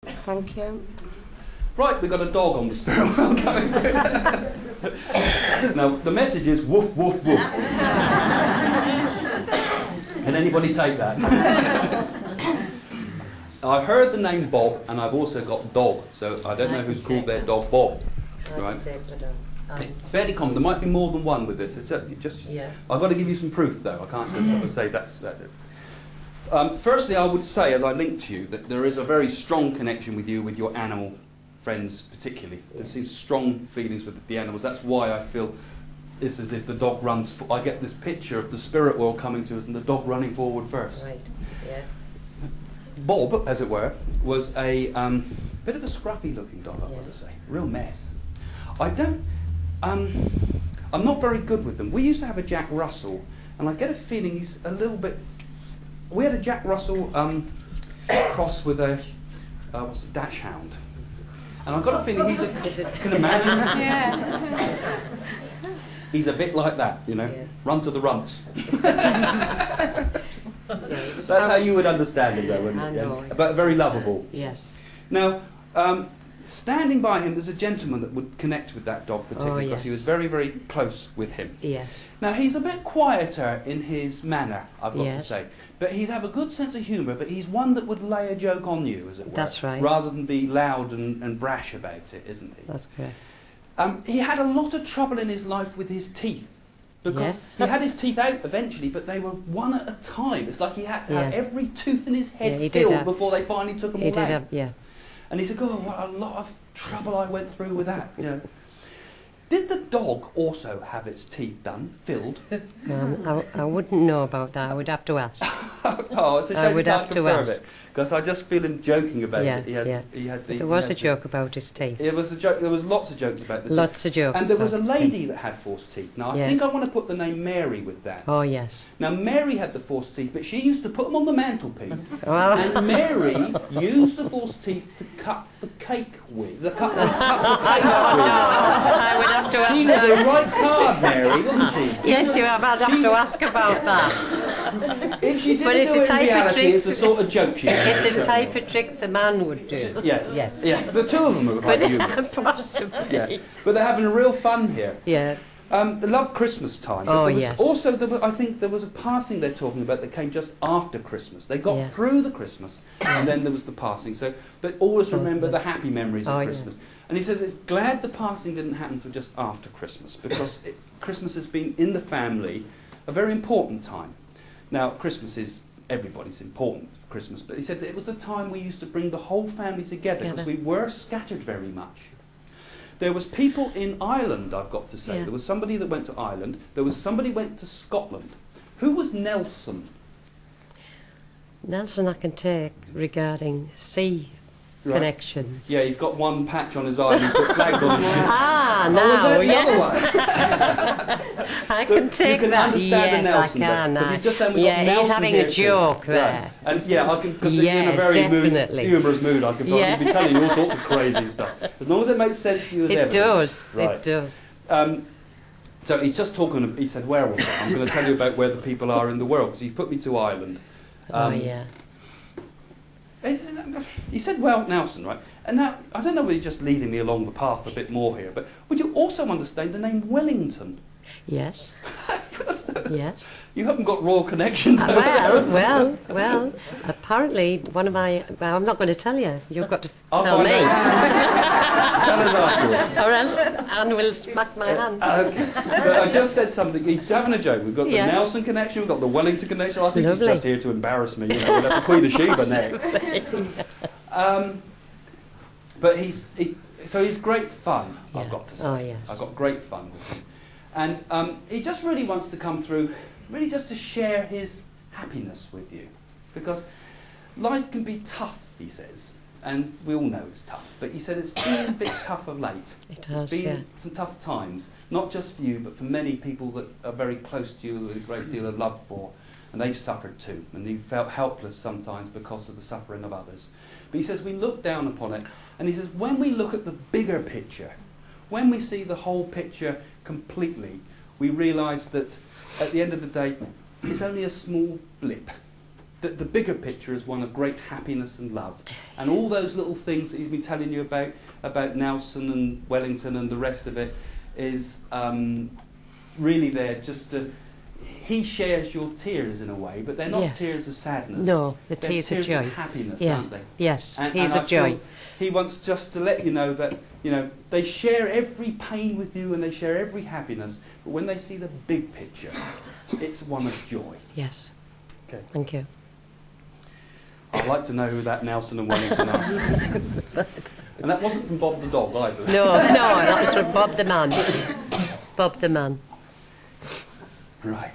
Thank you. Right, we've got a dog on the spirit world going through. Now, the message is woof, woof, woof. Can anybody take that? I've heard the name Bob, and I've also got dog, so I don't know who's called their dog Bob. Right? Fairly common. There might be more than one with this. It's yeah. I've got to give you some proof, though. I can't just sort of say that's it. Firstly, I would say, as I link to you, that there is a very strong connection with you, with your animal friends particularly. There seems strong feelings with the animals. That's why I feel it's as if the dog runs. I get this picture of the spirit world coming to us and the dog running forward first. Right, yeah. Bob, as it were, was a bit of a scruffy-looking dog, I've got to say. Real mess. I'm not very good with them. We used to have a Jack Russell, and I get a feeling he's a little bit... We had a Jack Russell cross with a dachshund. And I've got a feeling he's a... Can imagine? Yeah. He's a bit like that, you know. Yeah. Run to the runts. That's how you would understand him, though, wouldn't it? Know, but very lovable. Yes. Now, standing by him, there's a gentleman that would connect with that dog particularly because he was very, very close with him. Yes. Now, he's a bit quieter in his manner, I've got to say. But he'd have a good sense of humour, but he's one that would lay a joke on you, as it were. That's right. Rather than be loud and brash about it, isn't he? That's correct. He had a lot of trouble in his life with his teeth. Because he had his teeth out eventually, but they were one at a time. It's like he had to have every tooth in his head filled before they finally took them all out. And he said, "Oh, what a lot of trouble I went through with that." You know. Did the dog also have its teeth done, filled? I wouldn't know about that. I would have to ask. Oh, it's a shame you can't confirm it. Because I just feel him joking about it. There was a joke about his teeth. It was a joke. There was lots of jokes about the teeth. Lots of jokes. And there was a lady that had false teeth. Now, I think I want to put the name Mary with that. Oh, yes. Now, Mary had the false teeth, but she used to put them on the mantelpiece. And Mary used the false teeth to cut the cake with. Cut the cake with. I would have to ask. She was a right card, Mary, wasn't she? Yes, you have. I'd have to ask about that. If she didn't do it in reality, it's the sort of joke she did. It's a type of trick the man would do. Yes. The two of them are quite humorous. Possibly. Yeah. But they're having real fun here. Yeah. They love Christmas time. Oh, yes. Also, I think there was a passing they're talking about that came just after Christmas. They got through the Christmas, and then there was the passing. So, but always remember the happy memories of Christmas. Yeah. And he says it's glad the passing didn't happen until just after Christmas, because Christmas has been, in the family, a very important time. Now, Christmas is everybody's important for Christmas, but he said that it was a time we used to bring the whole family together because we were scattered very much. There was people in Ireland, I've got to say. Yeah. There was somebody that went to Ireland. There was somebody who went to Scotland. Who was Nelson? Nelson I can take regarding sea connections. Yeah, he's got one patch on his eye and he put flags on his ship. No, was that the other one? I can take that. Understand the Nelson, I can. Because he's just saying we've got Nelson he's having here a joke too. there. And I can, because in a very humorous mood, I can probably be telling you all sorts of crazy stuff. As long as it makes sense to you as ever. It does. So he's just talking, he said, where was it? I'm going to tell you about where the people are in the world, because he put me to Ireland. He said, well, Nelson, right? And now, I don't know whether you're just leading me along the path a bit more here, but would you also understand the name Wellington? Yes. Yes. You haven't got royal connections. Well, apparently one of my... Well, I'm not going to tell you. You've got to tell me. Tell us afterwards. Or else Anne will smack my hand. Okay. But I just said something. He's having a joke. We've got the Nelson connection, we've got the Wellington connection. I think he's just here to embarrass me. You know, we'll have the Queen of Sheba next. But he's great fun, I've got to say. Oh, yes. I've got great fun with him. And he just really wants to come through, really just to share his happiness with you. Because life can be tough, he says. And we all know it's tough. But he said it's been a bit tough of late. It has, It's been some tough times. Not just for you, but for many people that are very close to you, with a great deal of love for. And they've suffered too. And you've felt helpless sometimes because of the suffering of others. But he says we look down upon it. And he says when we look at the bigger picture, when we see the whole picture completely, we realise that at the end of the day, it's only a small blip. the bigger picture is one of great happiness and love. And all those little things that he's been telling you about Nelson and Wellington and the rest of it is really there just to... He shares your tears in a way, but they're not tears of sadness. No, they're tears of joy. Of happiness, yes. aren't they? Yes, and tears of joy. He wants just to let you know that, you know, they share every pain with you and they share every happiness, but when they see the big picture, it's one of joy. Yes. Okay. Thank you. I'd like to know who that Nelson and Wellington are. And that wasn't from Bob the dog either. No, that was from Bob the man. Bob the man. Right.